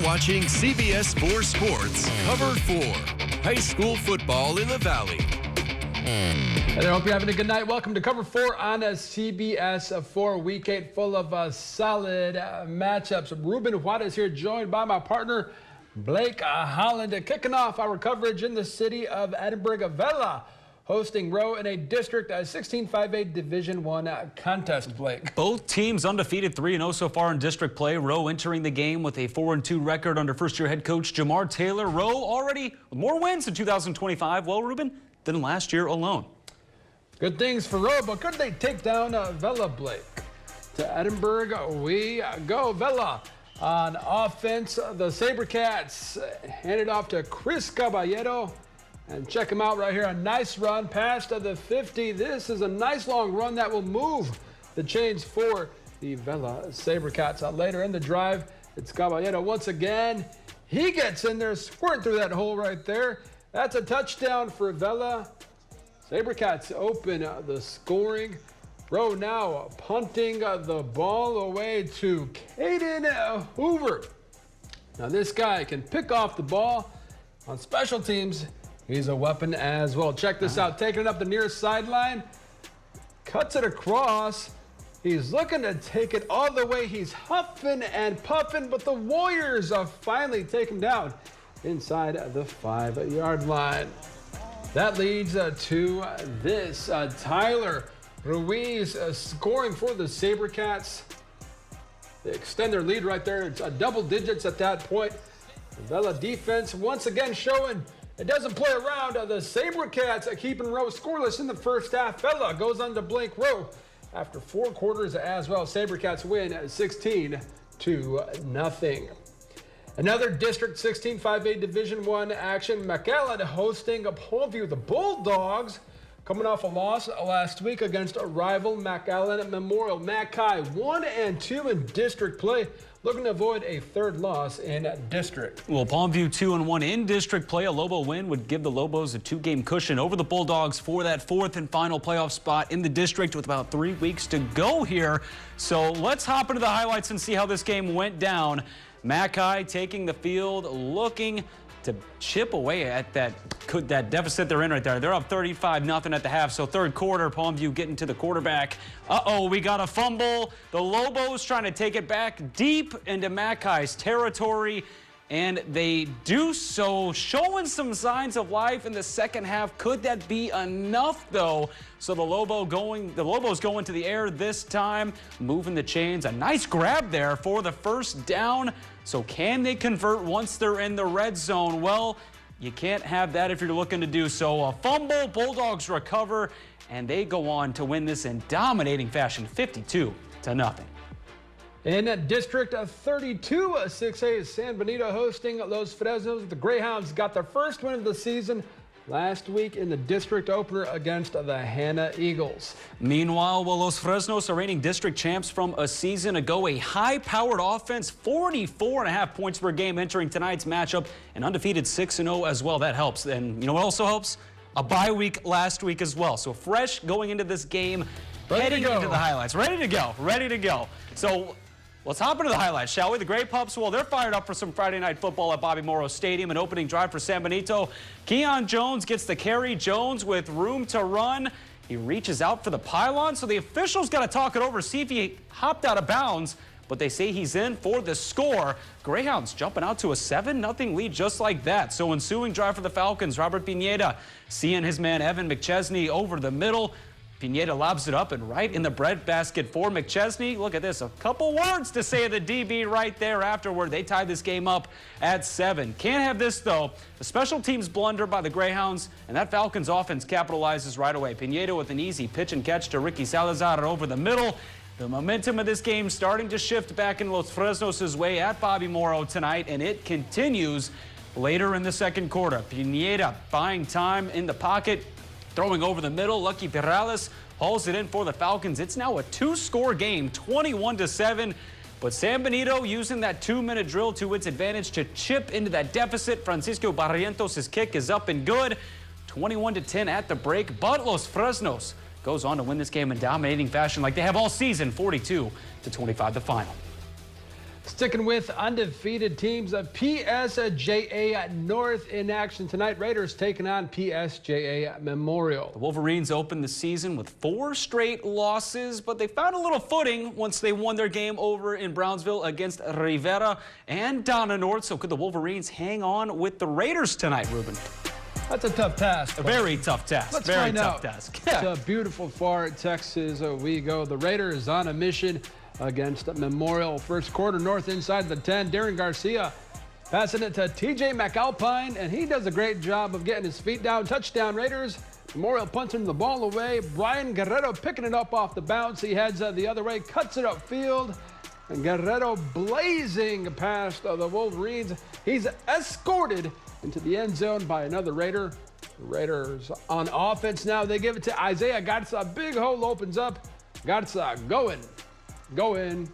watching CBS 4 Sports, Cover 4, high school football in the Valley. Hey there, hope you're having a good night. Welcome to Cover 4 on a CBS 4 Week 8 full of solid matchups. Ruben Juarez here, joined by my partner, Blake Holland, kicking off our coverage in the city of Edinburg. Vela hosting Rowe in a District 16-5A Division I contest, Blake. Both teams undefeated 3-0 so far in district play. Rowe entering the game with a 4-2 record under first-year head coach Jamar Taylor. Rowe already with more wins in 2025, well, Ruben, than last year alone. Good things for Rowe, but could they take down Vela, Blake? To Edinburg we go. Vela on offense. The SaberCats handed off to Chris Caballero. And check him out right here. A nice run past the 50. This is a nice long run that will move the chains for the Vela SaberCats. Later in the drive, it's Caballero once again. He gets in there, squirting through that hole right there. That's a touchdown for Vela. SaberCats open the scoring. Rowe now punting the ball away to Caden Hoover. Now this guy can pick off the ball on special teams. He's a weapon as well. Check this out. Taking it up the near sideline. Cuts it across. He's looking to take it all the way. He's huffing and puffing, but the Warriors finally take him down inside the 5-yard line. That leads to this. Tyler Ruiz scoring for the SaberCats. They extend their lead right there. It's double digits at that point. The Vela defense once again showing it doesn't play around. The SaberCats keeping Rowe scoreless in the first half. Vela goes on to blank Rowe after 4 quarters as well. SaberCats win 16-0. Another District 16-5A Division I action. McAllen hosting Palmview. The Bulldogs coming off a loss last week against a rival McAllen Memorial. Mackay 1-2 in district play, looking to avoid a third loss in district. Well, Palmview 2-1 in district play. A Lobo win would give the Lobos a 2-game cushion over the Bulldogs for that 4th and final playoff spot in the district with about 3 weeks to go here. So let's hop into the highlights and see how this game went down. Mackay taking the field, looking to chip away at that deficit they're in right there. They're up 35-0 at the half, so third quarter, Palmview getting to the quarterback. We got a fumble. The Lobos trying to take it back deep into Mackay's territory, and they do so, showing some signs of life in the second half. Could that be enough, though? So the Lobos going to the air this time, moving the chains. A nice grab there for the first down. So can they convert once they're in the red zone? Well, you can't have that if you're looking to do so. A fumble, Bulldogs recover, and they go on to win this in dominating fashion, 52-0. In District 32, 6A is San Benito hosting Los Fresnos. The Greyhounds got their first win of the season last week in the district opener against the Hanna Eagles. Meanwhile, Los Fresnos are reigning district champs from a season ago. A high-powered offense, 44.5 points per game entering tonight's matchup, and undefeated 6-0 as well. That helps. And you know what also helps? A bye week last week as well. So fresh going into this game, heading into the highlights. Ready to go. So let's hop into the highlights, shall we? The Grey Pups, well, they're fired up for some Friday night football at Bobby Morrow Stadium. An opening drive for San Benito. Keon Jones gets the carry. Jones with room to run. He reaches out for the pylon, so the officials got to talk it over, see if he hopped out of bounds, but they say he's in for the score. Greyhounds jumping out to a 7-0 lead just like that. So ensuing drive for the Falcons. Robert Pineda seeing his man Evan McChesney over the middle. Pineda lobs it up and right in the breadbasket for McChesney. Look at this, a couple words to say to the DB right there afterward. They tied this game up at 7. Can't have this, though. A special teams blunder by the Greyhounds, and that Falcons offense capitalizes right away. Pineda with an easy pitch and catch to Ricky Salazar over the middle. The momentum of this game starting to shift back in Los Fresnos' way at Bobby Morrow tonight, and it continues later in the second quarter. Pineda buying time in the pocket, throwing over the middle. Lucky Perales hauls it in for the Falcons. It's now a 2-score game, 21-7. But San Benito using that 2-minute drill to its advantage to chip into that deficit. Francisco Barrientos' kick is up and good. 21-10 at the break. But Los Fresnos goes on to win this game in dominating fashion like they have all season, 42-25 the final. Sticking with undefeated teams, PSJA North in action tonight. Raiders taking on PSJA Memorial. The Wolverines opened the season with 4 straight losses, but they found a little footing once they won their game over in Brownsville against Rivera and Donna North. So could the Wolverines hang on with the Raiders tonight, Ruben? That's a tough task. A very tough task. Let's very find tough out. task. It's a beautiful far Texas we go. The Raiders on a mission against Memorial. First quarter, North inside the 10. Darren Garcia passing it to TJ McAlpine, and he does a great job of getting his feet down. Touchdown Raiders. Memorial punching the ball away. Brian Guerrero picking it up off the bounce. He heads the other way, cuts it upfield. And Guerrero blazing past the Wolverines. He's escorted into the end zone by another Raider. The Raiders on offense now. They give it to Isaiah Garza. A big hole opens up. Garza going. Gone.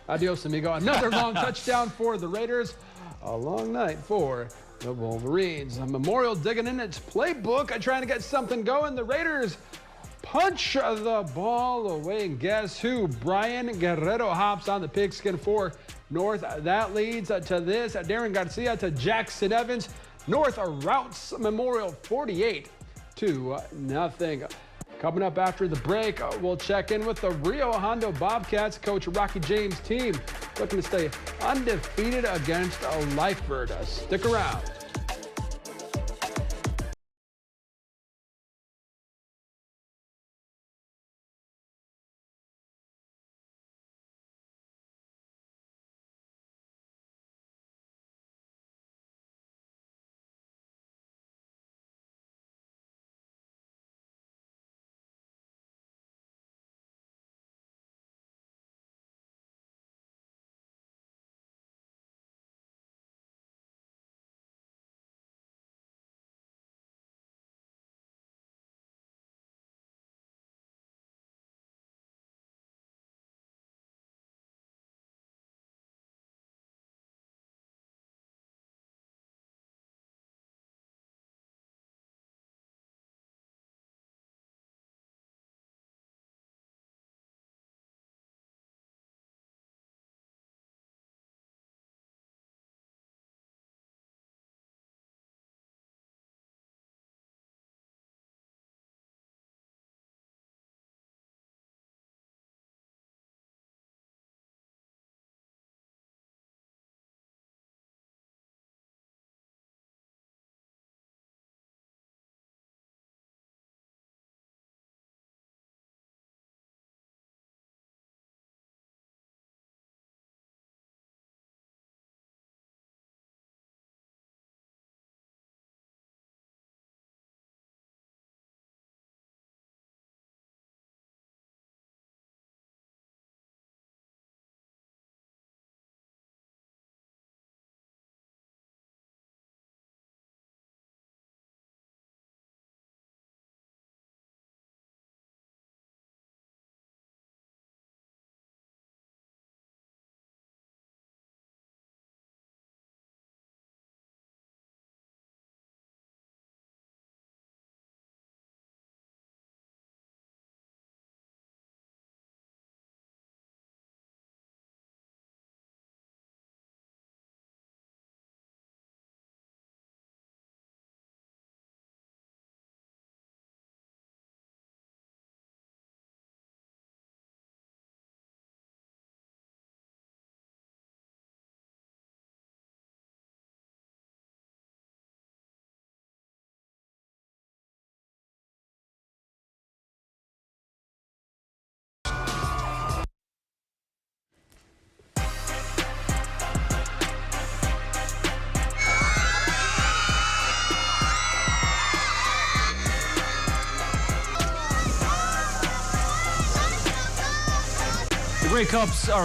Adios, amigo. Another long touchdown for the Raiders. A long night for the Wolverines. Memorial digging in its playbook, trying to get something going. The Raiders punch the ball away, and guess who? Brian Guerrero hops on the pigskin for North. That leads to this. Darren Garcia to Jackson Evans. North routs Memorial 48-0. Coming up after the break, we'll check in with the Rio Hondo Bobcats. Coach Rocky James' team looking to stay undefeated against Lyford. Stick around.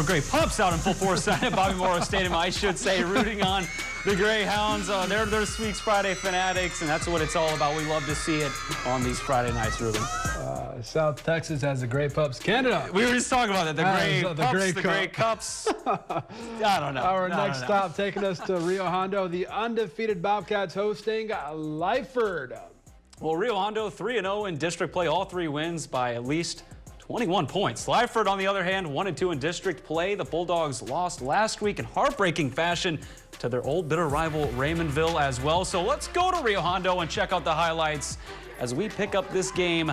Great Pups out in full force at Bobby Morrow Stadium, I should say, rooting on the Greyhounds. They're Sweeps Friday fanatics, and that's what it's all about. We love to see it on these Friday nights, Ruben. South Texas has the Grey Pups. Canada. We were just talking about that. The Grey Cups. I don't know. Our next stop taking us to Rio Hondo. The undefeated Bobcats hosting Lyford. Well, Rio Hondo 3-0 in district play. All 3 wins by at least 21 points. Lyford, on the other hand, 1-2 in district play. The Bulldogs lost last week in heartbreaking fashion to their old bitter rival Raymondville as well. So let's go to Rio Hondo and check out the highlights as we pick up this game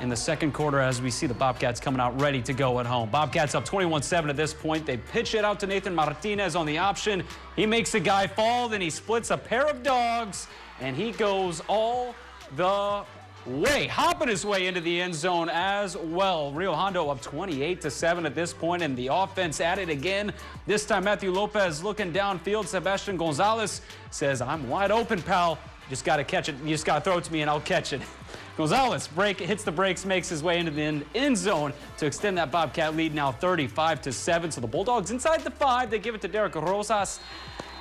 in the second quarter as we see the Bobcats coming out ready to go at home. Bobcats up 21-7 at this point. They pitch it out to Nathan Martinez on the option. He makes a guy fall, then he splits a pair of dogs, and he goes all the way, hopping his way into the end zone as well. Rio Hondo up 28-7 at this point, and the offense at it again. This time Matthew Lopez looking downfield. Sebastian Gonzalez says, "I'm wide open, pal. Just got to catch it. You just got to throw it to me and I'll catch it." Gonzalez hits the brakes, makes his way into the end zone to extend that Bobcat lead, now 35-7. So the Bulldogs inside the 5. They give it to Derek Rosas.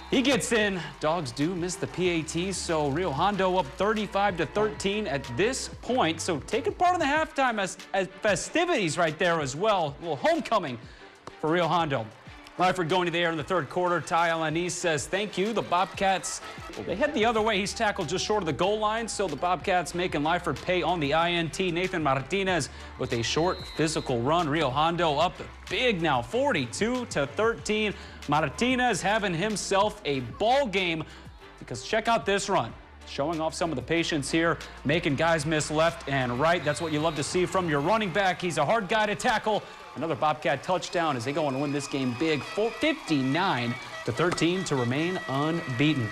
He gets in. Dogs do miss the PAT, so Rio Hondo up 35-13 at this point. So taking part in the halftime as festivities right there as well. A little homecoming for Rio Hondo. Lyford going to the air in the third quarter. Ty Alanis says thank you. The Bobcats, well, they head the other way. He's tackled just short of the goal line, so the Bobcats making Lyford pay on the INT. Nathan Martinez with a short physical run. Rio Hondo up big now, 42-13. Martinez having himself a ball game because check out this run. Showing off some of the patience here, making guys miss left and right. That's what you love to see from your running back. He's a hard guy to tackle. Another Bobcat touchdown as they go on to win this game big, 59-13 to remain unbeaten.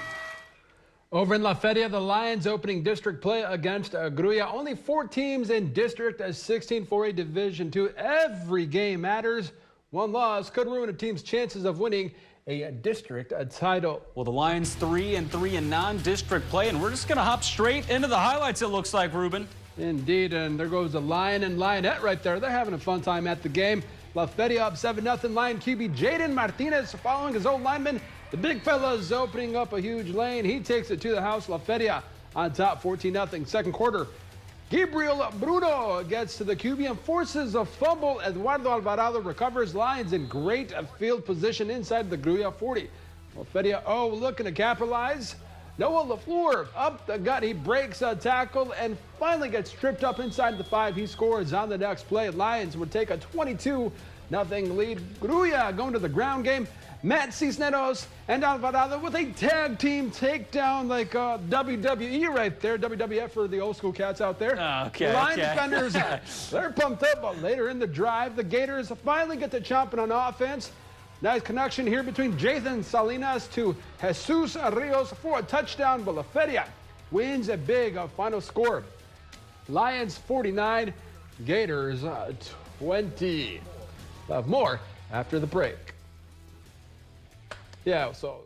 Over in La Feria, the Lions opening district play against Grulla. Only 4 teams in district as 16 4A Division II. Every game matters. One loss could ruin a team's chances of winning a district title. Well, the Lions 3-3 in non-district play, and we're just going to hop straight into the highlights, it looks like, Ruben. Indeed, and there goes the Lion and Lionette right there. They're having a fun time at the game. La Feria up 7-0. Lion QB Jaden Martinez following his old lineman. The big fella's opening up a huge lane. He takes it to the house. La Feria on top 14-0. Second quarter, Gabriel Bruno gets to the QB and forces a fumble. Eduardo Alvarado recovers. Lions in great field position inside the Grulla 40. La Feria looking to capitalize. Noah LaFleur up the gut. He breaks a tackle and finally gets tripped up inside the 5. He scores on the next play. Lions would take a 22-0 lead. Grulla going to the ground game. Matt Cisneros and Alvarado with a tag team takedown like WWE right there. WWF for the old school cats out there. Line defenders, they're pumped up, but later in the drive, the Gators finally get to chomping on offense. Nice connection here between Jathan Salinas to Jesus Rios for a touchdown, but La Feria wins a big final score. Lions 49, Gators 20. We'll have more after the break. Yeah, so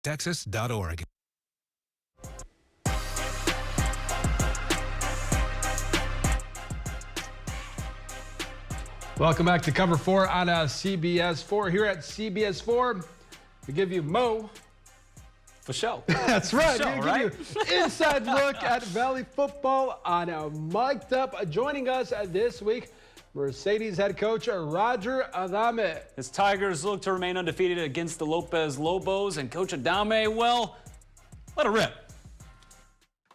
Texas.org. Welcome back to Cover 4 on CBS 4. Here at CBS 4, we give you Mo. For show. That's right. For show, We're right? give you inside look at Valley football on Mic'd Up. Joining us this week, Mercedes head coach Roger Adame. His Tigers look to remain undefeated against the Lopez Lobos, and Coach Adame, well, let it rip.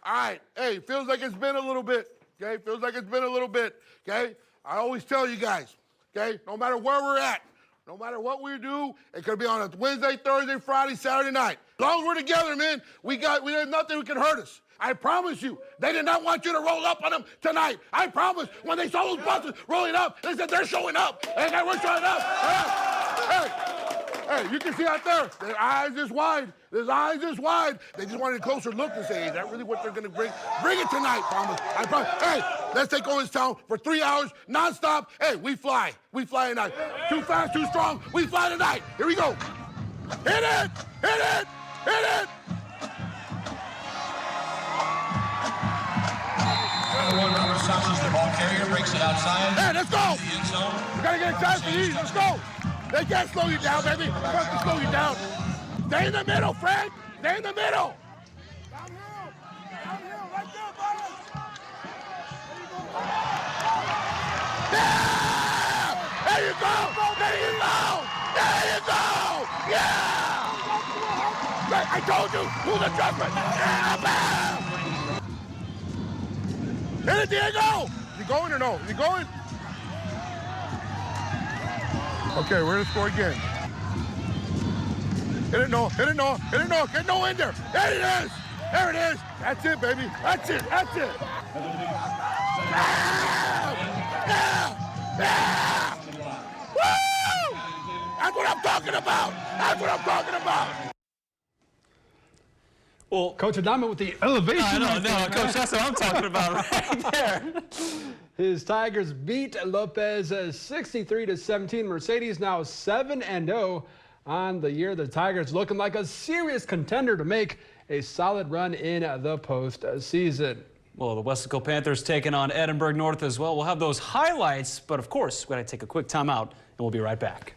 All right. Hey, feels like it's been a little bit. Okay? Feels like it's been a little bit. Okay? I always tell you guys, okay? No matter where we're at, no matter what we do, it could be on a Wednesday, Thursday, Friday, Saturday night. As long as we're together, man, there's nothing that can hurt us. I promise you, they did not want you to roll up on them tonight. I promise. When they saw those buses rolling up, they said they're showing up. They said we're showing up. Hey, you can see out there, their eyes is wide. Their eyes is wide. They just wanted a closer look to say, is that really what they're going to bring? Bring it tonight, promise. I promise. Hey, let's take over this town for 3 hours, nonstop. Hey, we fly. We fly tonight. Too fast, too strong. We fly tonight. Here we go. Hit it! Hit it! Hit it! The ball carrier breaks it outside. Hey, let's go! We gotta get excited for these. Let's go! They can't slow you down, baby. They're supposed to slow you down. Stay in the middle, Frank. Stay in the middle. Downhill. Downhill. Right there, buddy. Yeah! There you go. There you go. There you go. Yeah! Right, I told you. Pull the judgment. Yeah, bam! Hit it, Diego. You going or no? You going? Okay, we're gonna score again. Hit it, no. Hit it, no. Hit it, no. Get no in there. There it is. There it is. That's it, baby. That's it. That's it. Yeah! Yeah! Yeah! Woo! That's what I'm talking about. That's what I'm talking about. Well, Coach Adame with the elevation. No, Coach, that's what I'm talking about right there. His Tigers beat Lopez 63-17. Mercedes now 7-0 on the year. The Tigers looking like a serious contender to make a solid run in the postseason. Well, the Weslaco Panthers taking on Edinburg North as well. We'll have those highlights, but of course, we're going to take a quick timeout, and we'll be right back.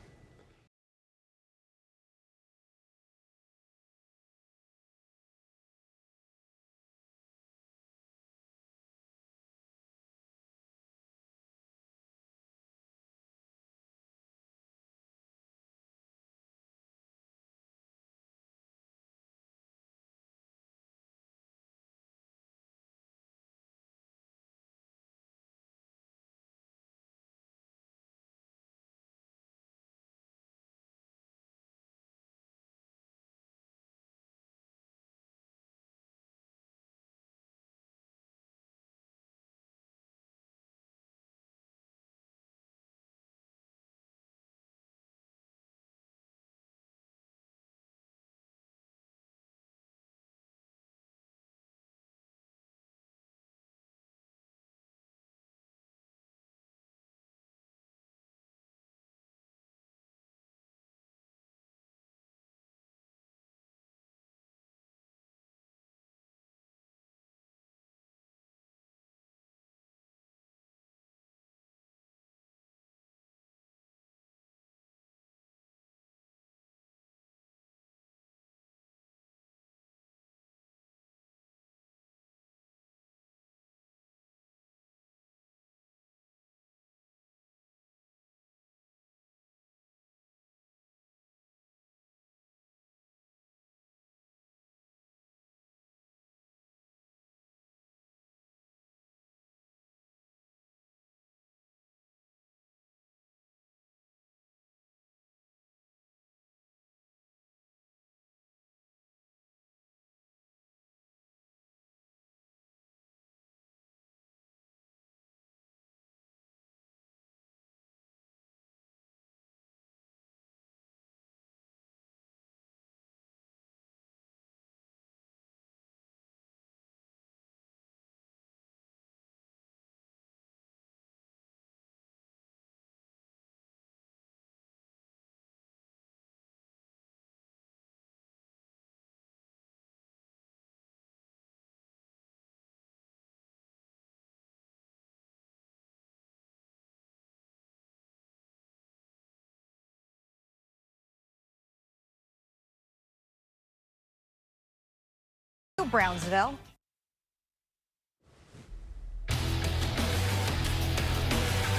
Brownsville.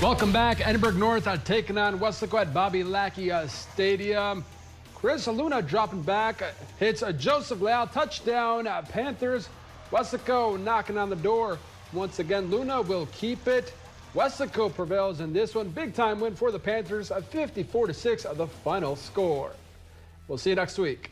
Welcome back. Edinburg North taking on Weslaco at Bobby Lackey Stadium. Chris Luna dropping back, hits Joseph Leal, touchdown Panthers. Weslaco knocking on the door. Once again, Luna will keep it. Weslaco prevails in this one. Big time win for the Panthers, 54-6 the final score. We'll see you next week.